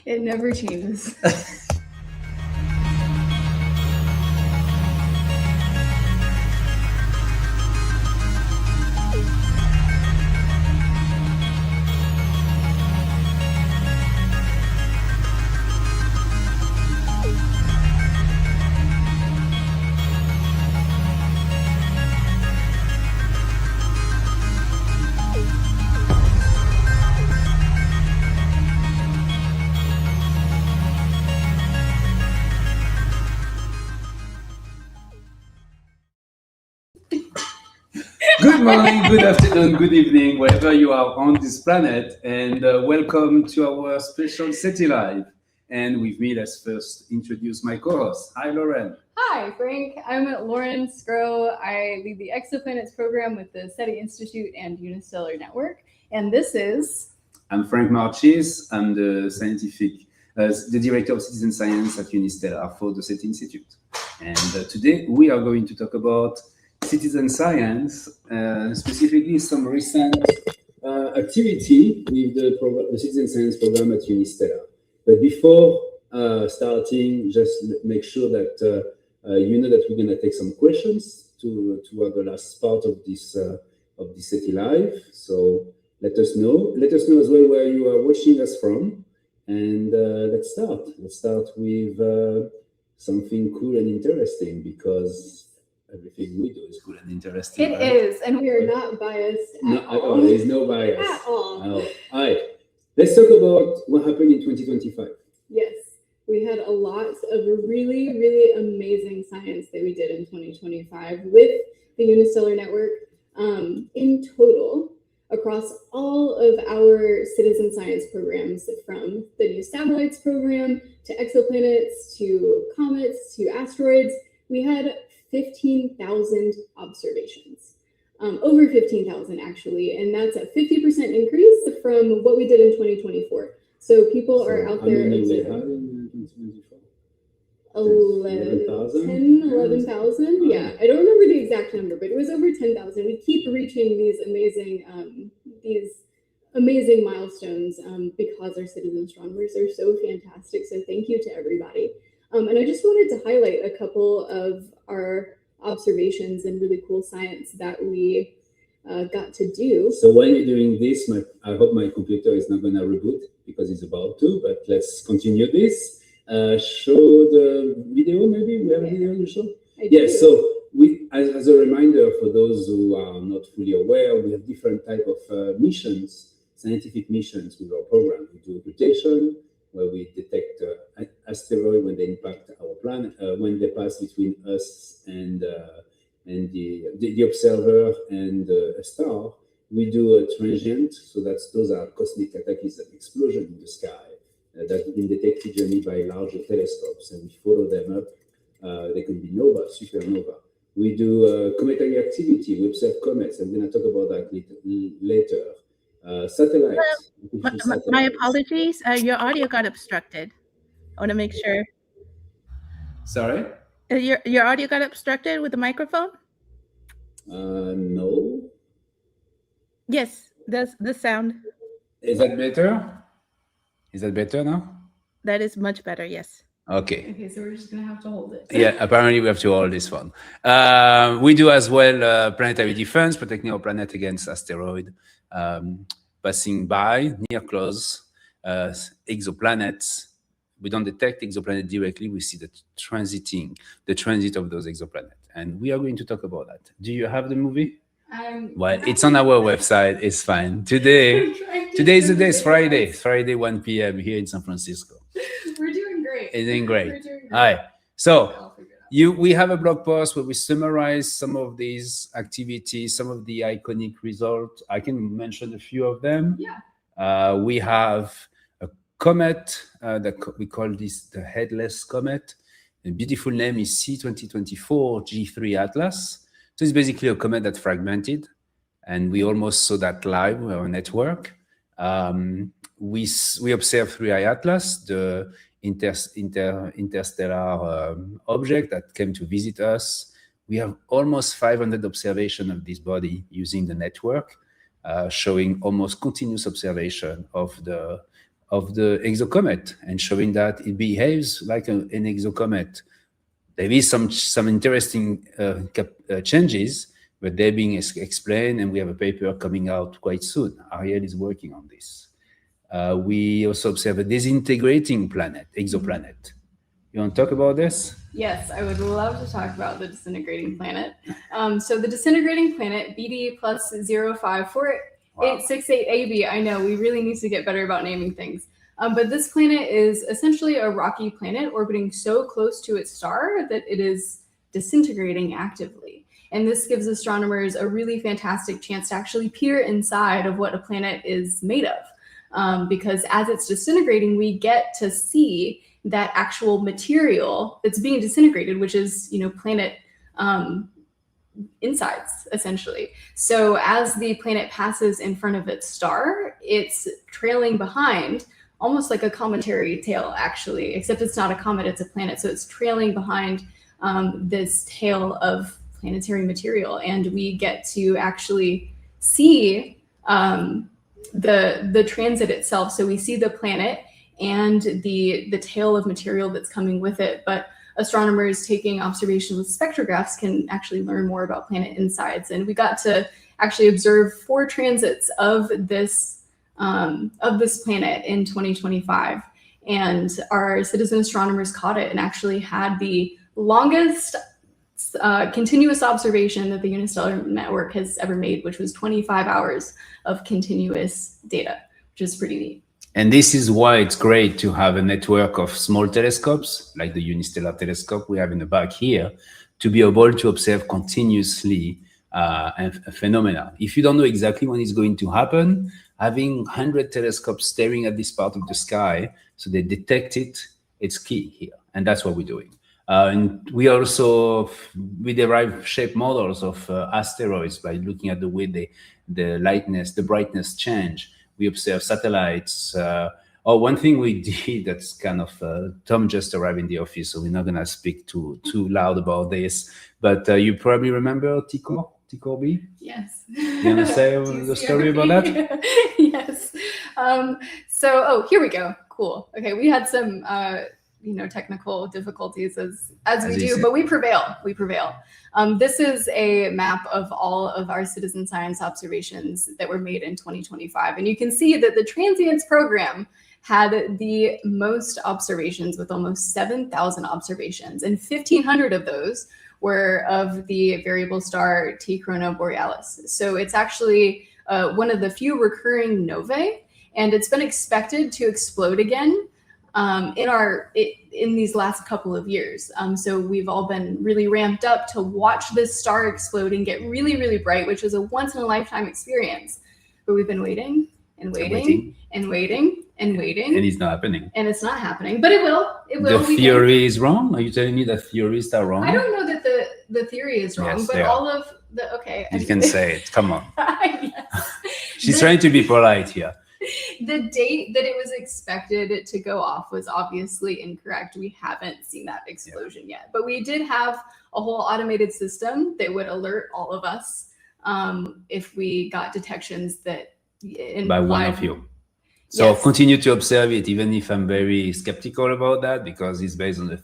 It never changes. Good morning, good afternoon, good evening, wherever you are on this planet, and welcome to our special SETI Live. And with me, let's first introduce my co-host. Hi, Lauren. Hi, Frank. I'm Lauren Sgro. I lead the Exoplanets program with the SETI Institute and Unistellar network. And this is... I'm Franck Marchis. I'm the the director of citizen science at Unistellar for the SETI Institute. And today we are going to talk about citizen science, specifically some recent activity with the citizen science program at Unistellar. But before starting, just make sure that you know that we're going to take some questions to have the last part of this SETI Live. So let us know. Let us know as well where you are watching us from. And let's start. Let's start with something cool and interesting, because everything we do is cool and interesting. It is, and we are not biased at all. There is no bias. At all. All right. Let's talk about what happened in 2025. Yes. We had a lot of really, really amazing science that we did in 2025 with the Unistellar network. In total, across all of our citizen science programs, from the new satellites program to exoplanets to comets to asteroids, we had 15,000 observations. Over 15,000 actually, and that's a 50% increase from what we did in 2024. So people are out there. 11,000. Yeah, I don't remember the exact number, but it was over 10,000. We keep reaching these amazing milestones because our citizen astronomers are so fantastic. So thank you to everybody. And I just wanted to highlight a couple of our observations and really cool science that we got to do. So while you're doing this, I hope my computer is not going to reboot, because it's about to, but let's continue this. Show the video, maybe? We have a video on the show? Yes, so we, as a reminder for those who are not fully aware, we have different type of missions, scientific missions with our program. We do occultation, where we detect asteroids when they impact our planet, when they pass between us and the observer and a star. We do a transient, so those are cosmic cataclysm, explosion in the sky that have been detected generally by larger telescopes, and we follow them up. They can be nova, supernova. We do cometary activity. We observe comets. I'm going to talk about that later. Satellites. My apologies. Your audio got obstructed. I want to make sure. Sorry? Your audio got obstructed with the microphone? No. Yes, that's the sound. Is that better? Is that better now? That is much better, yes. Okay. Okay, so we're just going to have to hold it. Yeah, apparently we have to hold this one. We do as well planetary defense, protecting our planet against asteroid passing by, near, close, exoplanets. We don't detect exoplanets directly. We see the transit of those exoplanets. And we are going to talk about that. Do you have the movie? Well, it's on our website. It's fine. Today is the day. It's Friday, 1 p.m. here in San Francisco. We're doing great. It's doing great. All right. So we have a blog post where we summarize some of these activities, some of the iconic results. I can mention a few of them. Yeah. We have a comet that we call this the headless comet. The beautiful name is C2024 G3 Atlas. So it's basically a comet that fragmented, and we almost saw that live with our network. We observed 3I Atlas, the interstellar object that came to visit us. We have almost 500 observations of this body using the network, showing almost continuous observation of the of the exocomet and showing that it behaves like an exocomet. There is some interesting changes, but they're being explained, and we have a paper coming out quite soon. Ariel is working on this. We also observe a disintegrating planet, exoplanet. You want to talk about this? Yes, I would love to talk about the disintegrating planet. So the disintegrating planet, BD plus 054868AB, I know, we really need to get better about naming things. But this planet is essentially a rocky planet orbiting so close to its star that it is disintegrating actively. And this gives astronomers a really fantastic chance to actually peer inside of what a planet is made of. Because as it's disintegrating, we get to see that actual material that's being disintegrated, which is, planet insides, essentially. So as the planet passes in front of its star, it's trailing behind, almost like a cometary tail, actually, except it's not a comet, it's a planet. So it's trailing behind this tail of planetary material. And we get to actually see the transit itself. So we see the planet and the tail of material that's coming with it. But astronomers taking observations with spectrographs can actually learn more about planet insides. And we got to actually observe 4 transits of this planet in 2025. And our citizen astronomers caught it and actually had the longest continuous observation that the Unistellar network has ever made, which was 25 hours of continuous data, which is pretty neat. And this is why it's great to have a network of small telescopes, like the Unistellar telescope we have in the back here, to be able to observe continuously a phenomena. If you don't know exactly when it's going to happen, having 100 telescopes staring at this part of the sky so they detect it, it's key here. And that's what we're doing. And we derive shape models of asteroids by looking at the way the brightness change. We observe satellites. One thing we did that's kind of, Tom just arrived in the office, so we're not going to speak too loud about this. But you probably remember Ticor B? Yes. You want to say the story about that? Yes. Here we go. Cool. Okay, we had some technical difficulties as we do, but we prevail. This is a map of all of our citizen science observations that were made in 2025. And you can see that the transients program had the most observations with almost 7,000 observations. And 1,500 of those were of the variable star T Coronae Borealis. So it's actually one of the few recurring novae, and it's been expected to explode again in these last couple of years. So we've all been really ramped up to watch this star explode and get really, really bright, which is a once in a lifetime experience. But we've been waiting and waiting and waiting and waiting. And it's not happening. And it's not happening, but it will. It will. The theory is wrong? Are you telling me that theorists are wrong? I don't know that the theory is wrong, yes, but all of the, okay. You can say it, come on. Yes. She's trying to be polite here. The date that it was expected to go off was obviously incorrect. We haven't seen that explosion yet, but we did have a whole automated system that would alert all of us if we got detections that by one of you. So yes. Continue to observe it, even if I'm very skeptical about that, because it's based on the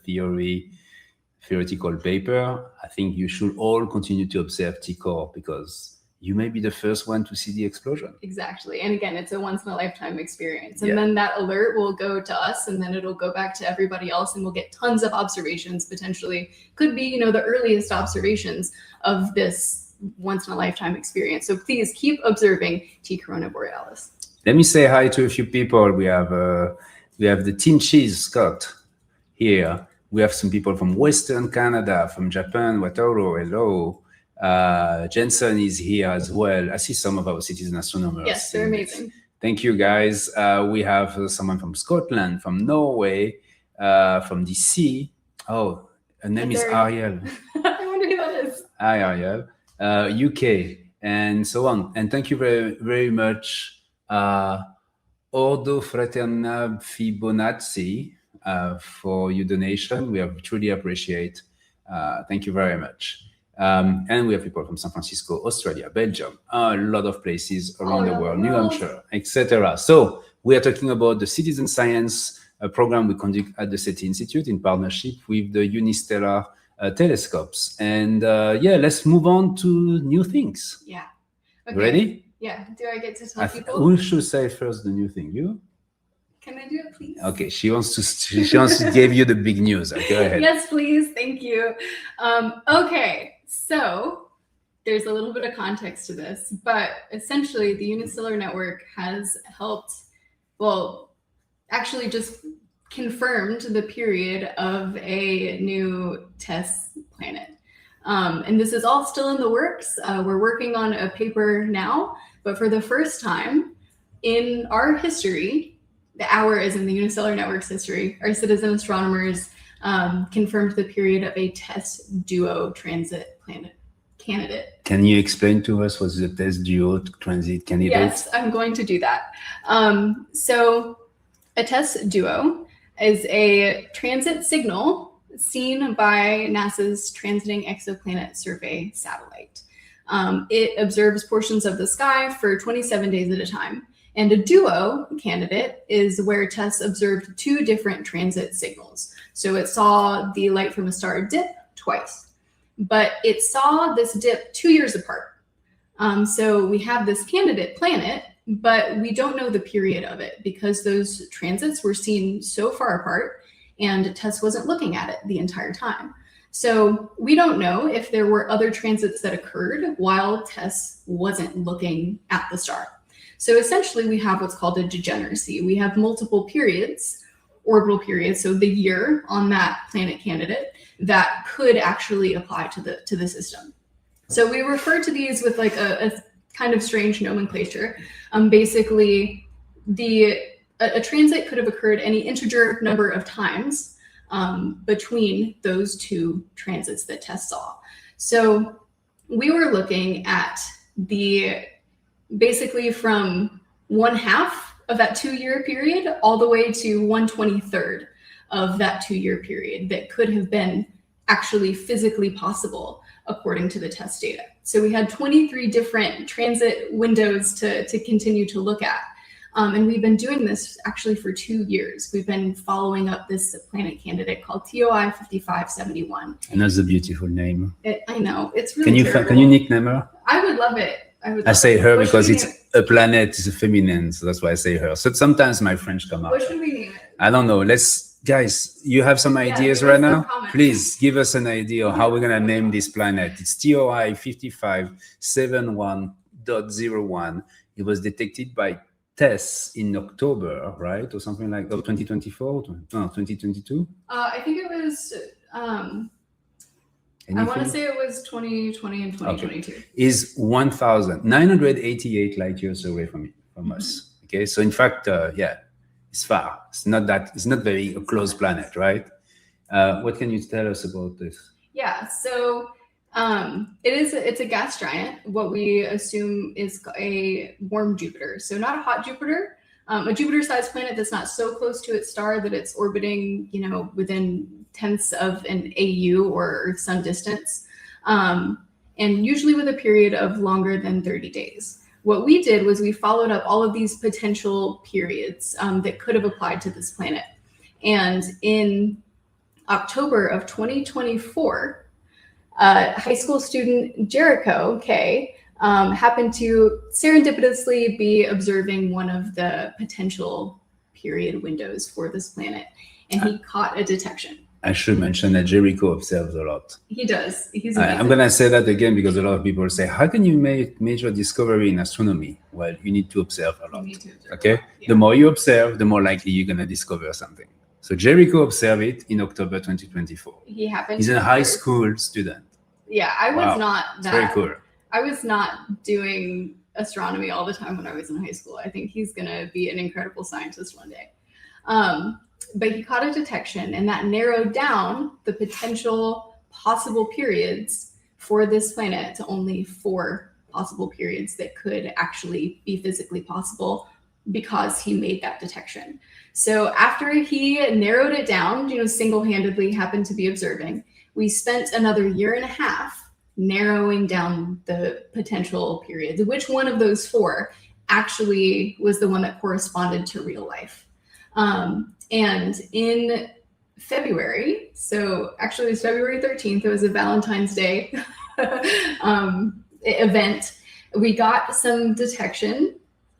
theoretical paper. I think you should all continue to observe Ticor because you may be the first one to see the explosion. Exactly. And again, it's a once in a lifetime experience. And then that alert will go to us and then it'll go back to everybody else and we'll get tons of observations potentially. Could be, the earliest observations of this once in a lifetime experience. So please keep observing T Coronae Borealis. Let me say hi to a few people. We have the Team Cheese Scott here. We have some people from Western Canada, from Japan, Wataru, hello. Jensen is here as well. I see some of our citizen astronomers. Yes, they're amazing. Thank you, guys. We have someone from Scotland, from Norway, from DC. Oh, her name is Ariel. I wonder who that is. Hi, Ariel. UK, and so on. And thank you very, very much, Ordo Fraterna Fibonacci, for your donation. We truly appreciate. Thank you very much. And we have people from San Francisco, Australia, Belgium, a lot of places around the world, New Hampshire, etc. So we are talking about the citizen science program we conduct at the SETI Institute in partnership with the Unistellar telescopes. And yeah, let's move on to new things. Yeah. Okay. Ready? Yeah. Do I get to tell people? Who should say first the new thing? You? Can I do it, please? Okay, she wants to give you the big news. Okay, go ahead. Yes, please. Thank you. Okay, so there's a little bit of context to this, but essentially the Unistellar network has helped, well, actually just confirmed the period of a new TESS planet. And this is all still in the works. We're working on a paper now, but for the first time in our history, our is in the Unistellar network's history, our citizen astronomers confirmed the period of a TESS duo transit planet candidate. Can you explain to us what's the TESS duo transit candidate? Yes, I'm going to do that. So a TESS duo is a transit signal seen by NASA's Transiting Exoplanet Survey satellite. It observes portions of the sky for 27 days at a time. And a duo candidate is where TESS observed two different transit signals. So it saw the light from a star dip twice, but it saw this dip 2 years apart. So we have this candidate planet, but we don't know the period of it because those transits were seen so far apart and TESS wasn't looking at it the entire time. So we don't know if there were other transits that occurred while TESS wasn't looking at the star. So essentially we have what's called a degeneracy. We have multiple periods, orbital periods, so the year on that planet candidate that could actually apply to the system. So we refer to these with like a kind of strange nomenclature. Basically, a transit could have occurred any integer number of times between those two transits that TESS saw. So we were looking at basically from 1/2 of that 2-year period all the way to 1/23 of that 2-year period that could have been actually physically possible according to the TESS data. So we had 23 different transit windows to continue to look at. And we've been doing this actually for 2 years. We've been following up this planet candidate called TOI 5571. And that's a beautiful name. I know, it's really terrible. Can you nickname her? I would love it. I say her because it's a planet, it's a feminine, so that's why I say her. So sometimes my French come out. What should we name it? I don't know. Guys, you have some ideas right now? Please give us an idea of how we're going to name this planet. It's TOI 5571.01. It was detected by TESS in October, right? Or something like that, 2024? No, 2022? I think it was... I want to say it was 2020 and 2022. Okay. Is 1,988 light years away from us. Okay, so in fact, yeah, it's far. It's not very a close planet, right? What can you tell us about this? Yeah, so it's a gas giant. What we assume is a warm Jupiter, so not a hot Jupiter. A Jupiter-sized planet that's not so close to its star that it's orbiting, within tenths of an AU or Earth Sun distance, and usually with a period of longer than 30 days. What we did was we followed up all of these potential periods that could have applied to this planet. And in October of 2024, high school student Jericho K happened to serendipitously be observing one of the potential period windows for this planet, and he caught a detection. I should mention that Jericho observes a lot. He does. He's I'm going to say that again because a lot of people say, how can you make major discovery in astronomy? Well, you need to observe a lot. Okay? Yeah. The more you observe, the more likely you're going to discover something. So Jericho observed it in October 2024. He's a high school student. Yeah, I was not that. Very cool. I was not doing astronomy all the time when I was in high school. I think he's going to be an incredible scientist one day. But he caught a detection, and that narrowed down the potential possible periods for this planet to only 4 possible periods that could actually be physically possible because he made that detection. So after he narrowed it down, single-handedly happened to be observing, we spent another 1.5 years narrowing down the potential periods. Which one of those 4 actually was the one that corresponded to real life. And in February, so actually it was February 13th, it was a Valentine's Day event, we got some detection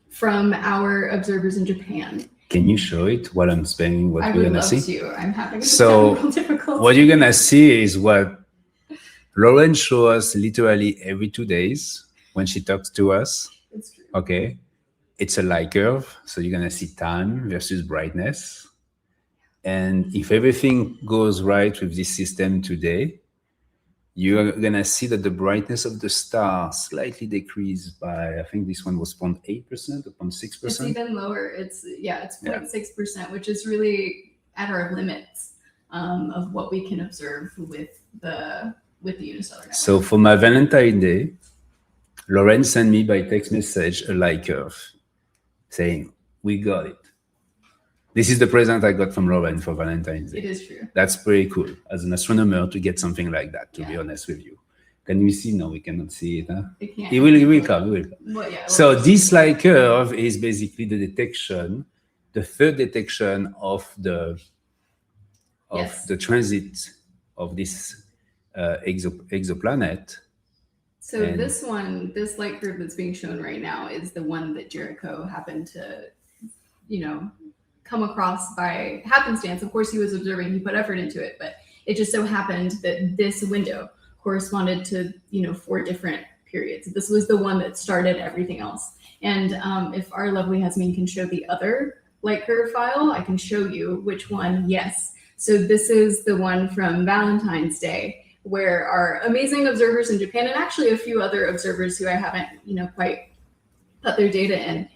from our observers in Japan. Can you show it while I'm explaining what we're gonna see? I would love to. I'm having so technical difficulties. What you're gonna see is what Lauren shows us literally every 2 days when she talks to us. It's true. Okay, it's a light curve, so you're gonna see time versus brightness. And if everything goes right with this system today, you're gonna see that the brightness of the star slightly decreased by, I think this one was 0.8% or 0.6%. It's even lower. It's 0.6%, which is really at our limits of what we can observe with the Unistellar network. So for my Valentine's Day, Lauren sent me by text message a light curve saying, "We got it." This is the present I got from Lauren for Valentine's Day. It is true. That's pretty cool as an astronomer to get something like that, to be honest with you. Can you see? No, we cannot see it. Huh? It can't. It will come. Well, yeah, so this light curve is basically the detection, the third detection of the transit of this exoplanet. So this light curve that's being shown right now is the one that Jericho happened to, come across by happenstance. Of course, he was observing, he put effort into it, but it just so happened that this window corresponded to, 4 different periods. This was the one that started everything else. And if our lovely Yasmin can show the other light curve file, I can show you which one. Yes. So this is the one from Valentine's Day, where our amazing observers in Japan, and actually a few other observers who I haven't, quite put their data in,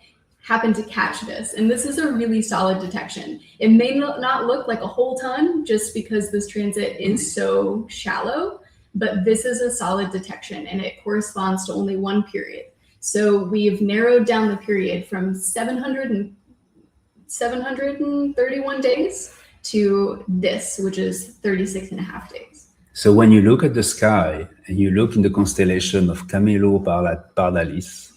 happen to catch this. And this is a really solid detection. It may not look like a whole ton just because this transit is so shallow, but this is a solid detection and it corresponds to only one period. So we've narrowed down the period from 731 days to this, which is 36 and a half days. So when you look at the sky and you look in the constellation of Coronae Borealis,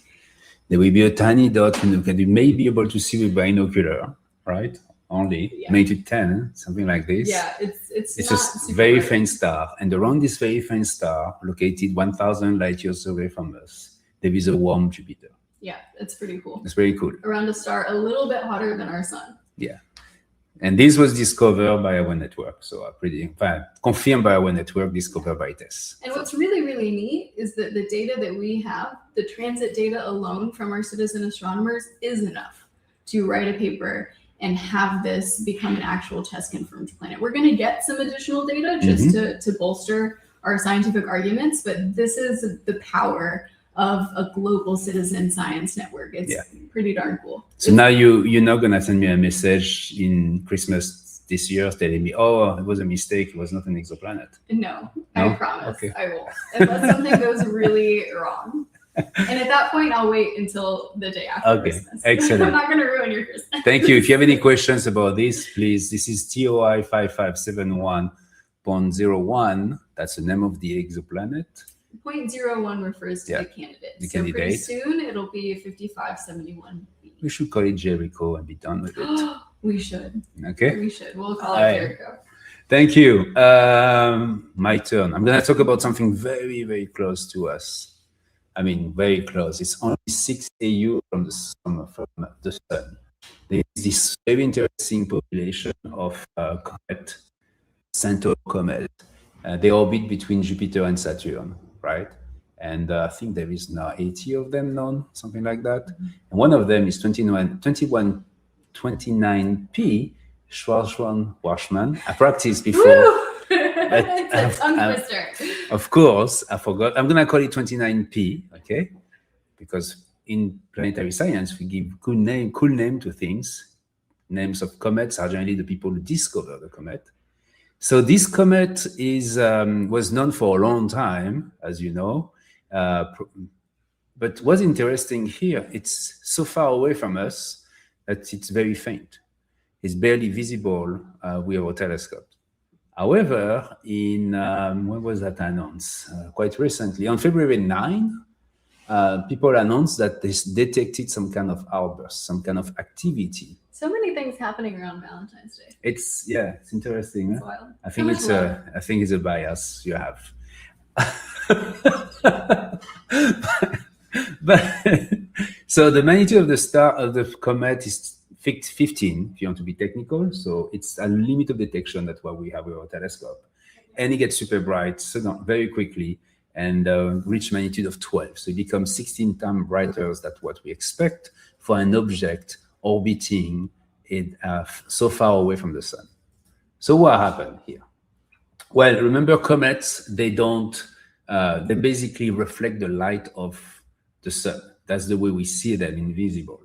there will be a tiny dot you may be able to see with binocular, right? Only, maybe 10, something like this. Yeah, it's a very faint star. And around this very faint star, located 1,000 light years away from us, there is a warm Jupiter. Yeah, it's pretty cool. It's very cool. Around a star a little bit hotter than our sun. Yeah. And this was discovered by our network. So confirmed by our network, discovered by TESS. And what's really, really neat is that the data that we have, the transit data alone from our citizen astronomers is enough to write a paper and have this become an actual test confirmed planet. We're going to get some additional data just to bolster our scientific arguments, but this is the power of a global citizen science network. It's pretty darn cool. So now you're not going to send me a message in Christmas this year telling me, oh, it was a mistake, it was not an exoplanet. No? I promise. Okay. I won't. Unless something goes really wrong. And at that point, I'll wait until the day after Christmas. Excellent. I'm not going to ruin your Christmas. Thank you. If you have any questions about this, please, this is TOI 5571.01. That's the name of the exoplanet. 0.01 refers to the candidate. Pretty soon it'll be 5571b. We should call it Jericho and be done with it. We should. Okay. We should. We'll call it Jericho. Thank you. My turn. I'm going to talk about something very, very close to us. I mean, very close. It's only 6 AU from the sun. There is this very interesting population of Comet, Centaur Comet. They orbit between Jupiter and Saturn, right? And I think there is now 80 of them known, something like that. And one of them is 2129P, Schwarzmann-Washman. I practiced before. It's a tongue twister. Of course, I forgot. I'm going to call it 29P, okay? Because in planetary science, we give cool name to things. Names of comets are generally the people who discover the comet. So this comet was known for a long time, as you know. But what's interesting here, it's so far away from us that it's very faint. It's barely visible with our telescope. However, when was that announced? Quite recently, on February 9, people announced that they detected some kind of outburst, some kind of activity. So many things happening around Valentine's Day. It's interesting. It's Huh? wild. I think So much I think it's a bias you have. But so the magnitude of the star of the comet is 15, if you want to be technical. So it's a limit of detection. That's what we have with our telescope, and it gets super bright very quickly and reach magnitude of 12. So it becomes 16 times brighter than what we expect for an object orbiting it so far away from the sun. So what happened here? Well, remember comets, they basically reflect the light of the sun. That's the way we see them, invisible.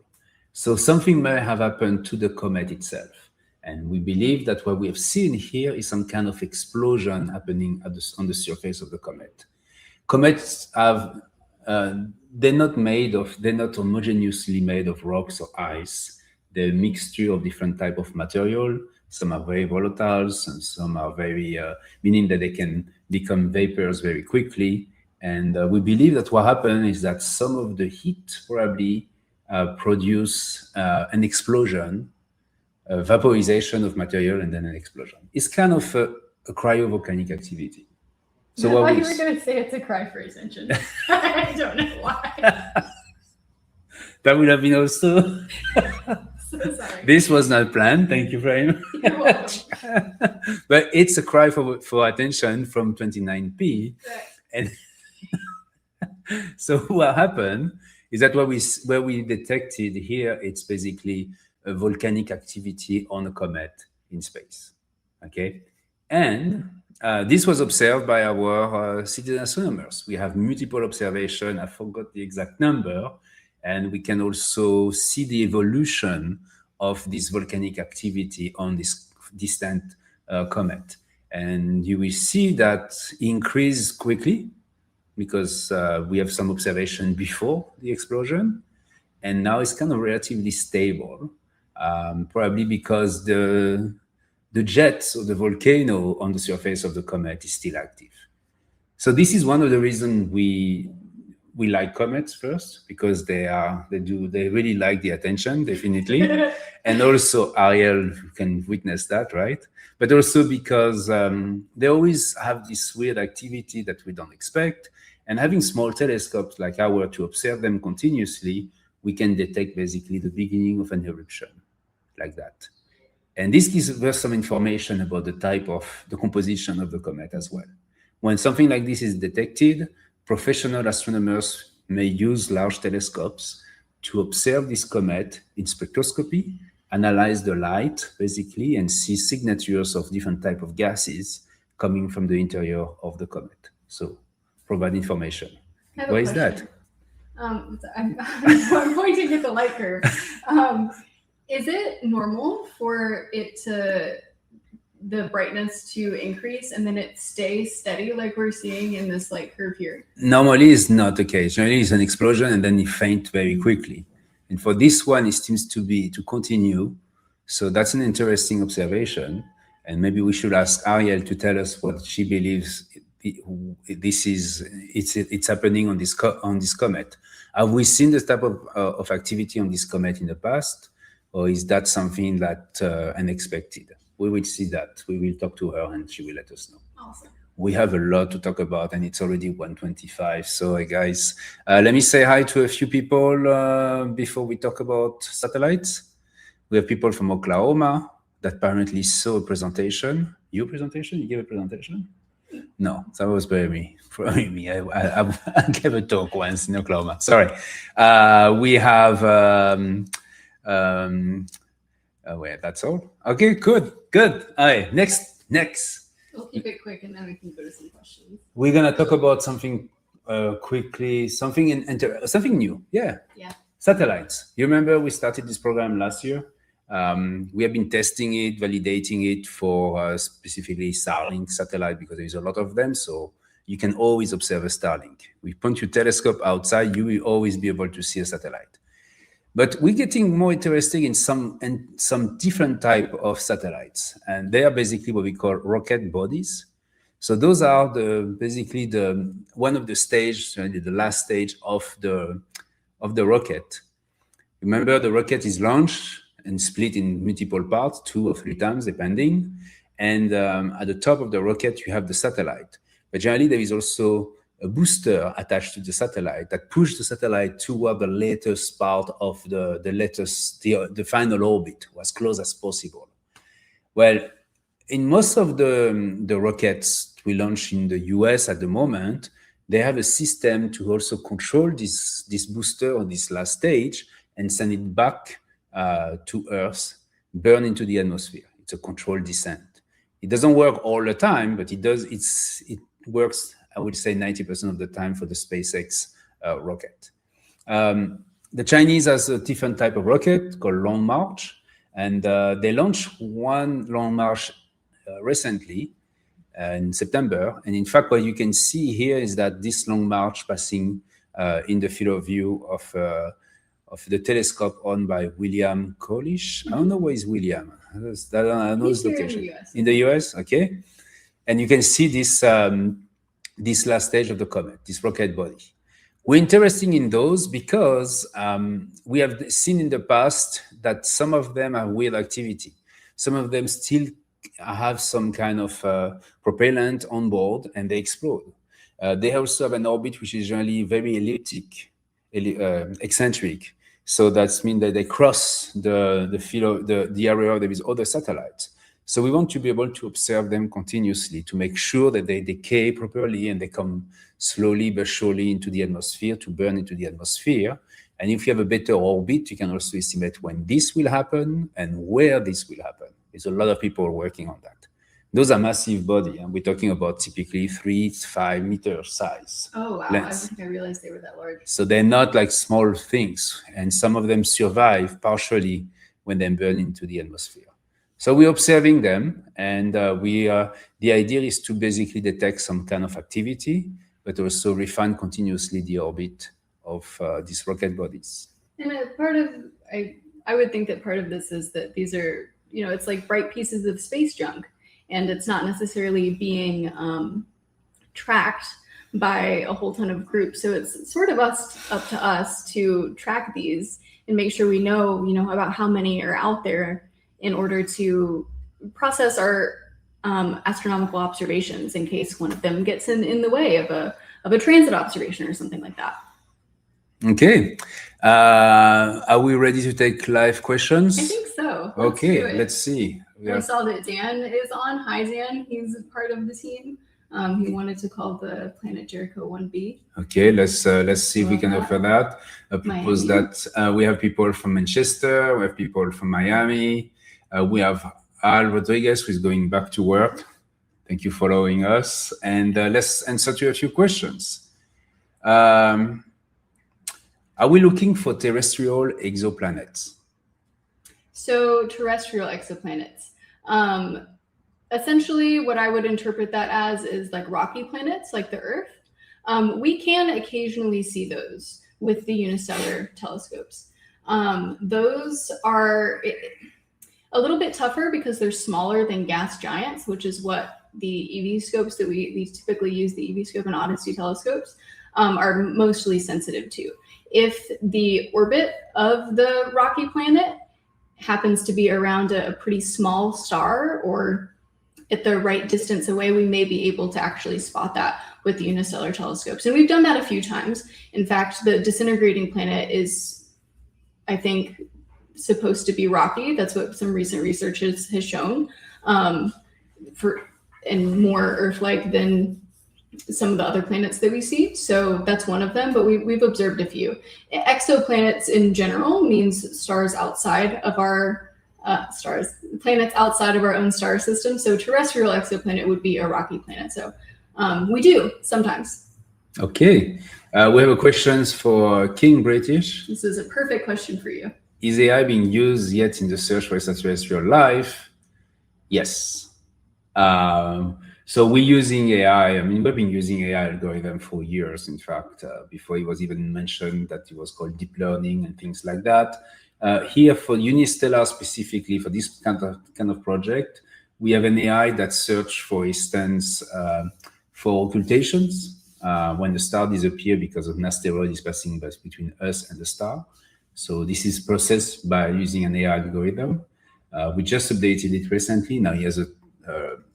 So something may have happened to the comet itself. And we believe that what we have seen here is some kind of explosion happening on the surface of the comet. Comets have, they're not homogeneously made of rocks or ice. They're a mixture of different type of material. Some are very volatile, and some are very, meaning that they can become vapors very quickly. And we believe that what happened is that some of the heat probably produce an explosion, a vaporization of material, and then an explosion. It's kind of a cryovolcanic activity. So I thought you were going to say it's a cry for attention. I don't know why. That would have been also. So sorry. This was not planned. Thank you very much. You're welcome. But it's a cry for attention from 29p. Right. And so what happened is that where we detected here, it's basically a volcanic activity on a comet in space. Okay, and this was observed by our citizen astronomers. We have multiple observations. I forgot the exact number. And we can also see the evolution of this volcanic activity on this distant comet. And you will see that increase quickly because we have some observation before the explosion. And now it's kind of relatively stable, probably because the jets or the volcano on the surface of the comet is still active. So this is one of the reasons we like comets first, because they really like the attention, definitely. And also Ariel can witness that, right? But also because they always have this weird activity that we don't expect. And having small telescopes like ours to observe them continuously, we can detect basically the beginning of an eruption like that. And this gives us some information about the composition of the comet as well. When something like this is detected, professional astronomers may use large telescopes to observe this comet in spectroscopy, analyze the light, basically, and see signatures of different types of gases coming from the interior of the comet. So, provide information. Why is that? I'm pointing at the light curve. Is it normal for the brightness to increase and then it stays steady like we're seeing in this light curve here? Normally it's not the case. Generally it's an explosion and then it faints very quickly. And for this one, it seems to continue. So that's an interesting observation. And maybe we should ask Ariel to tell us what she believes it's happening on this comet. Have we seen this type of activity on this comet in the past? Or is that something that unexpected? We will see that. We will talk to her and she will let us know. Awesome. We have a lot to talk about and it's already 1:25. So guys, let me say hi to a few people before we talk about satellites. We have people from Oklahoma that apparently saw a presentation. Your presentation? You gave a presentation? No, that was probably me. I gave a talk once in Oklahoma. Sorry. We have... wait, that's all. Okay, good. All right, next. We'll keep it quick and then we can go to some questions. We're gonna talk about something quickly, something new. Yeah. Satellites. You remember we started this program last year? We have been testing it, validating it for specifically Starlink satellite because there's a lot of them. So you can always observe a Starlink. We point your telescope outside, you will always be able to see a satellite. But we're getting more interested in some different type of satellites. And they are basically what we call rocket bodies. So those are basically one of the stage, the last stage of the rocket. Remember, the rocket is launched and split in multiple parts, 2 or 3 times depending. And at the top of the rocket, you have the satellite. But generally, there is also a booster attached to the satellite that pushes the satellite toward the latest part of the final orbit, as close as possible. Well, in most of the rockets we launch in the US at the moment, they have a system to also control this booster or this last stage and send it back to Earth, burn into the atmosphere. It's a controlled descent. It doesn't work all the time, but it does. It works, I would say, 90% of the time for the SpaceX rocket. The Chinese has a different type of rocket called Long March, and they launched one Long March recently in September. And in fact, what you can see here is that this Long March passing in the field of view of the telescope owned by William Kolisch. I don't know where is William. I know his location. In the US, okay. And you can see this this last stage of the comet, this rocket body. We're interested in those because we have seen in the past that some of them have weird activity. Some of them still have some kind of propellant on board and they explode. They also have an orbit which is generally very elliptic, eccentric. So that means that they cross the field of the area there is other satellites. So we want to be able to observe them continuously to make sure that they decay properly and they come slowly but surely into the atmosphere to burn into the atmosphere. And if you have a better orbit, you can also estimate when this will happen and where this will happen. There's a lot of people working on that. Those are massive body, and we're talking about typically 3 to 5 meter size. Oh, wow. lengths. I think I realized they were that large. So they're not like small things, and some of them survive partially when they burn into the atmosphere. So we're observing them, and the idea is to basically detect some kind of activity, but also refine continuously the orbit of these rocket bodies. And I would think that part of this is that these are, it's like bright pieces of space junk, and it's not necessarily being tracked by a whole ton of groups. So it's sort of up to us to track these and make sure we know, about how many are out there in order to process our astronomical observations in case one of them gets in the way of a transit observation or something like that. Okay. Are we ready to take live questions? I think so. Okay, let's see. I saw that Dan is on. Hi, Dan. He's part of the team. He wanted to call the planet Jericho 1b. Okay, let's see if we can offer that. I propose that we have people from Manchester, we have people from Miami, we have Al Rodriguez, who is going back to work. Thank you for following us. And let's answer to a few questions. Are we looking for terrestrial exoplanets? So terrestrial exoplanets. Essentially, what I would interpret that as is like rocky planets, like the Earth. We can occasionally see those with the Unistellar telescopes. Those are a little bit tougher because they're smaller than gas giants, which is what the EV scopes that we typically use, the EV scope and Odyssey telescopes, are mostly sensitive to. If the orbit of the rocky planet happens to be around a pretty small star or at the right distance away, we may be able to actually spot that with the Unistellar telescopes. And we've done that a few times. In fact, the disintegrating planet is, I think, supposed to be rocky. That's what some recent research has shown, and more Earth-like than some of the other planets that we see. So that's one of them, but we've observed a few. Exoplanets in general means stars outside of our planets outside of our own star system. So terrestrial exoplanet would be a rocky planet. So we do sometimes. Okay. We have a questions for King British. This is a perfect question for you. Is AI being used yet in the search for extraterrestrial life? Yes. So we're using AI. I mean, we've been using AI algorithm for years, in fact, before it was even mentioned that it was called deep learning and things like that. Here for Unistellar specifically, for this kind of project, We have an AI that search, for instance, for occultations when the star disappears because of an asteroid is passing between us and the star. So this is processed by using an AI algorithm. We just updated it recently. Now he has a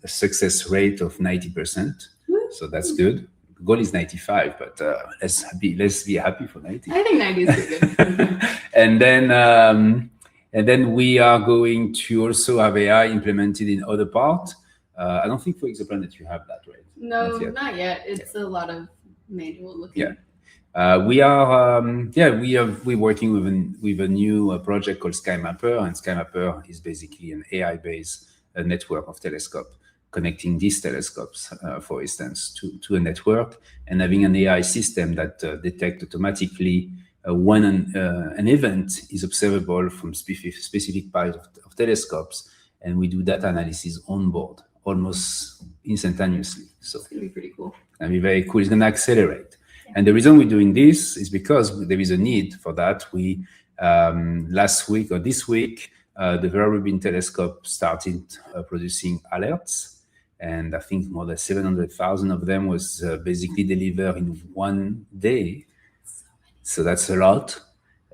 success rate of 90%. So that's good. The goal is 95, but let's be happy for 90. I think 90 is pretty good. And then we are going to also have AI implemented in other parts. I don't think for Exoplanet you have that, right? No, not yet. It's a lot of manual looking. Yeah. We're working with a new project called SkyMapper, and SkyMapper is basically an AI-based network of telescopes, connecting these telescopes, for instance, to a network, and having an AI system that detects automatically when an event is observable from specific part of telescopes, and we do data analysis on board almost instantaneously. So it's gonna be pretty cool. It'll be very cool. It's gonna accelerate. Yeah. And the reason we're doing this is because there is a need for that. We last week or this week, the Very Rubin telescope started producing alerts, and I think more than 700,000 of them was basically delivered in one day. So that's a lot,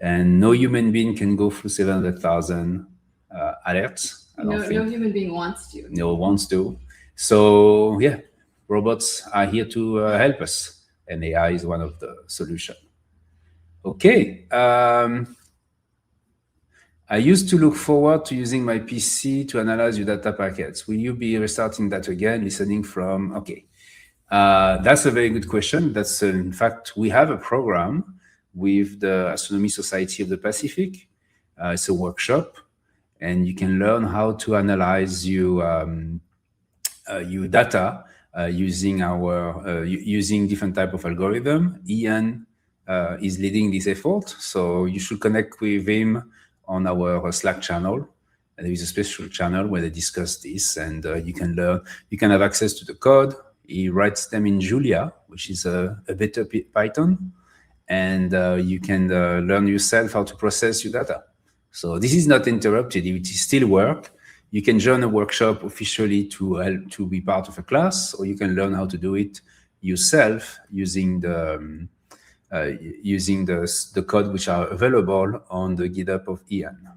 and no human being can go through 700,000 alerts. No human being wants to. No one wants to. So yeah, robots are here to help us, and AI is one of the solutions. Okay. I used to look forward to using my PC to analyze your data packets. Will you be restarting that again, listening from? Okay. That's a very good question. That's in fact, we have a program with the Astronomy Society of the Pacific. It's a workshop, and you can learn how to analyze your data using using different type of algorithm. Ian is leading this effort, so you should connect with him on our Slack channel. And there is a special channel where they discuss this, and you can learn. You can have access to the code. He writes them in Julia, which is a better Python. And you can learn yourself how to process your data. So this is not interrupted, it is still work. You can join a workshop officially to help to be part of a class, or you can learn how to do it yourself using the code which are available on the GitHub of Ian.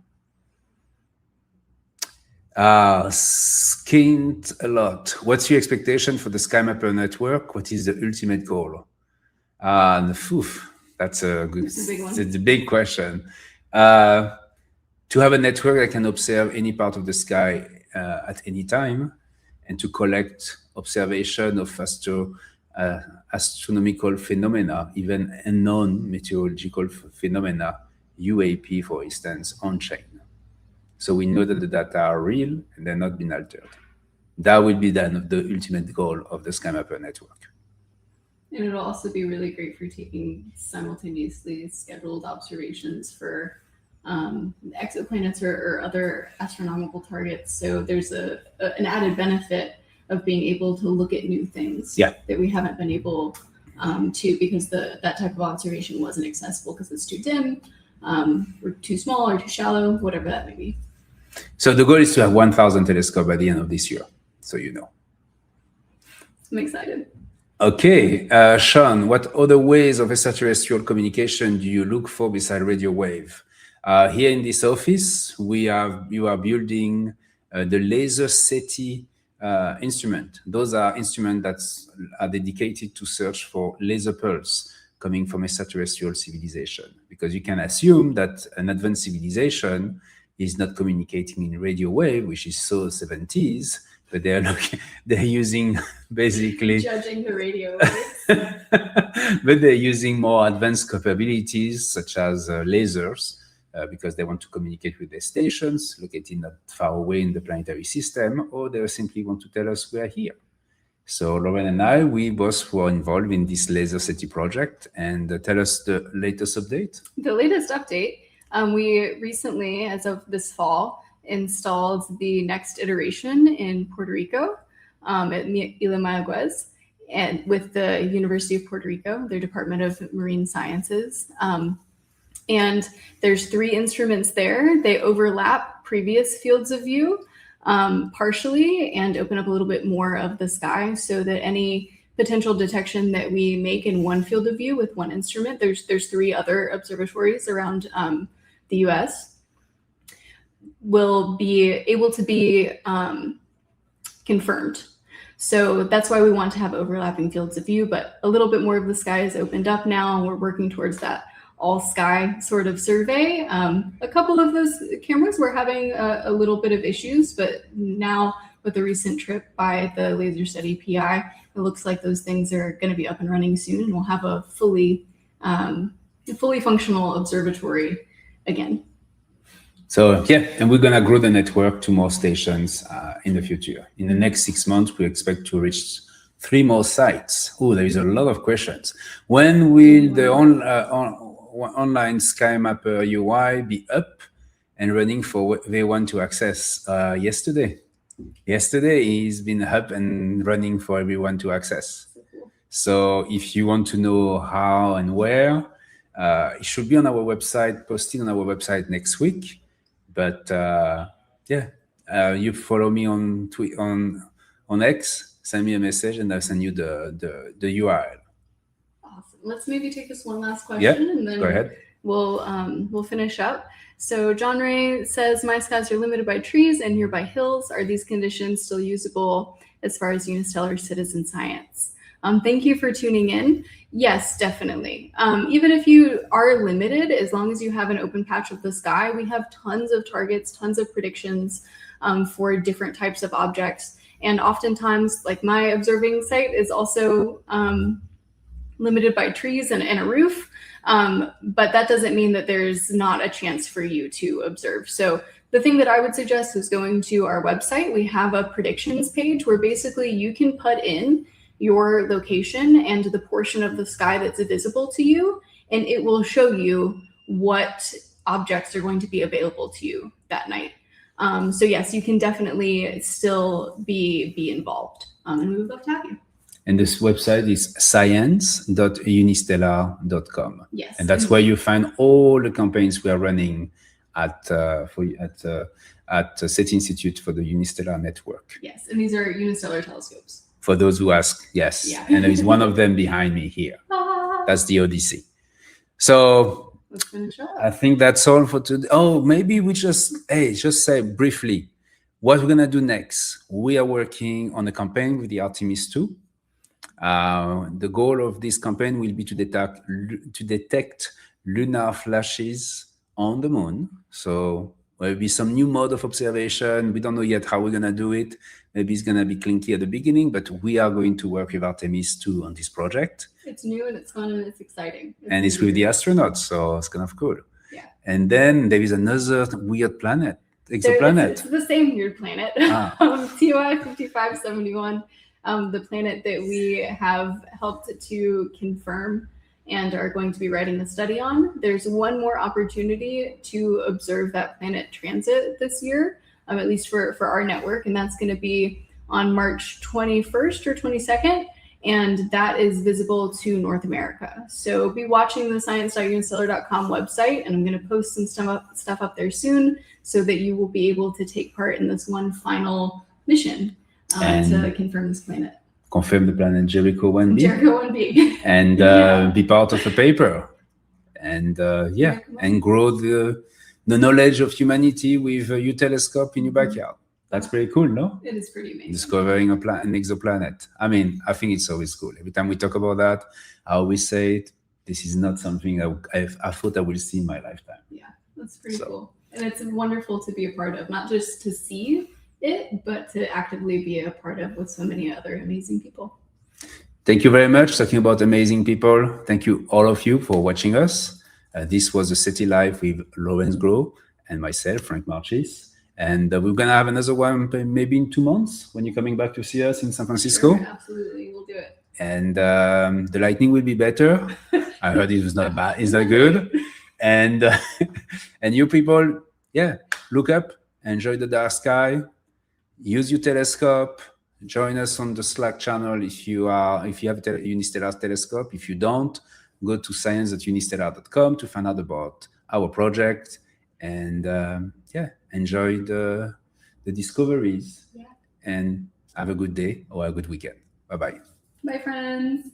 Skinned a lot. What's your expectation for the SkyMapper network? What is the ultimate goal? That's a good. That's a big one. It's a big question. To have a network that can observe any part of the sky at any time, and to collect observation of astronomical phenomena, even unknown meteorological phenomena, UAP, for instance, on-chain. So we know that the data are real and they're not been altered. That will be then the ultimate goal of the SkyMapper network. And it'll also be really great for taking simultaneously scheduled observations for exoplanets or other astronomical targets. So there's an added benefit of being able to look at new things that we haven't been able to, because that type of observation wasn't accessible because it's too dim, or too small, or too shallow, whatever that may be. So the goal is to have 1,000 telescopes by the end of this year, so you know. I'm excited. Okay, Sean, what other ways of extraterrestrial communication do you look for beside radio wave? Here in this office, you are building the laser SETI instrument. Those are instruments that are dedicated to search for laser pulse coming from extraterrestrial civilization, because you can assume that an advanced civilization is not communicating in radio wave, which is so 70s, but they're using basically judging the radio but they're using more advanced capabilities such as lasers, because they want to communicate with their stations located not far away in the planetary system, or they simply want to tell us we are here. So Lauren and I, we both were involved in this laser SETI project. And tell us the latest update. The latest update, we recently, as of this fall, installed the next iteration in Puerto Rico at Ilimayaguez, and with the University of Puerto Rico, their Department of Marine Sciences. And there's 3 instruments there. They overlap previous fields of view. partially and open up a little bit more of the sky so that any potential detection that we make in one field of view with one instrument, there's 3 other observatories around the US, will be able to be confirmed. So that's why we want to have overlapping fields of view, but a little bit more of the sky is opened up now, and we're working towards that all sky sort of survey. A couple of those cameras were having a little bit of issues, but now with the recent trip by the Laser Study PI, it looks like those things are going to be up and running soon, and we'll have a fully functional observatory again. So yeah, and we're gonna grow the network to more stations in the future. In the next 6 months, we expect to reach 3 more sites. Oh, there is a lot of questions. When will the online SkyMapper UI be up and running for everyone to access? Yesterday. Yesterday, it's been up and running for everyone to access. So if you want to know how and where, it should be on our website, posted on our website next week. But you follow me on X, send me a message, and I'll send you the URL. Awesome. Let's maybe take this one last question, and then go ahead. We'll finish up. So John Ray says, my skies are limited by trees and nearby hills. Are these conditions still usable as far as Unistellar citizen science? Thank you for tuning in. Yes, definitely. Even if you are limited, as long as you have an open patch of the sky, we have tons of targets, tons of predictions for different types of objects. And oftentimes, like my observing site is also limited by trees and a roof. But that doesn't mean that there's not a chance for you to observe. So the thing that I would suggest is going to our website. We have a predictions page where basically you can put in your location and the portion of the sky that's visible to you, and it will show you what objects are going to be available to you that night. So yes, you can definitely still be involved, and we would love to have you. And this website is science.unistellar.com. Yes. And that's where you find all the campaigns we are running at SETI Institute for the Unistellar network. Yes, and these are unistellar telescopes. For those who ask, yes. Yeah. And there is one of them behind me here. That's the Odyssey. So let's finish up. I think that's all for today. Oh, maybe we just say briefly what we're going to do next. We are working on a campaign with the Artemis II. The goal of this campaign will be to detect lunar flashes on the moon. So there will be some new mode of observation. We don't know yet how we're going to do it. Maybe it's going to be clinky at the beginning, but we are going to work with Artemis II on this project. It's new and it's fun and it's exciting. It's with the astronauts, so it's kind of cool. Yeah. And then there is another weird planet, Exoplanet. It's the same weird planet, TOI 5571, the planet that we have helped to confirm and are going to be writing a study on. There's one more opportunity to observe that planet transit this year, at least for our network, and that's going to be on March 21st or 22nd, and that is visible to North America. So be watching the science.unistellar.com website, and I'm going to post some stuff up there soon so that you will be able to take part in this one final mission to confirm this planet. Confirm the planet Jericho 1b. Jericho 1b. And be part of the paper. And and grow the knowledge of humanity with your telescope in your backyard. That's pretty cool, no? It is pretty amazing. Discovering an exoplanet. I mean, I think it's always cool. Every time we talk about that, I always say it. This is not something I thought I will see in my lifetime. Yeah, that's pretty cool. And it's wonderful to be a part of, not just to see it, but to actively be a part of with so many other amazing people. Thank you very much. Talking about amazing people. Thank you, all of you, for watching us. This was the SETI Live with Sgro and myself, Franck Marchis. And we're going to have another one maybe in 2 months when you're coming back to see us in San Francisco. Sure, absolutely. We'll do it. And the lighting will be better. I heard it was not bad. It's not good. And you people, look up, enjoy the dark sky, use your telescope, join us on the Slack channel if you have a Unistellar telescope. If you don't, go to science.unistellar.com to find out about our project and enjoy the the discoveries, Yeah. and have a good day or a good weekend. Bye-bye. Bye, friends.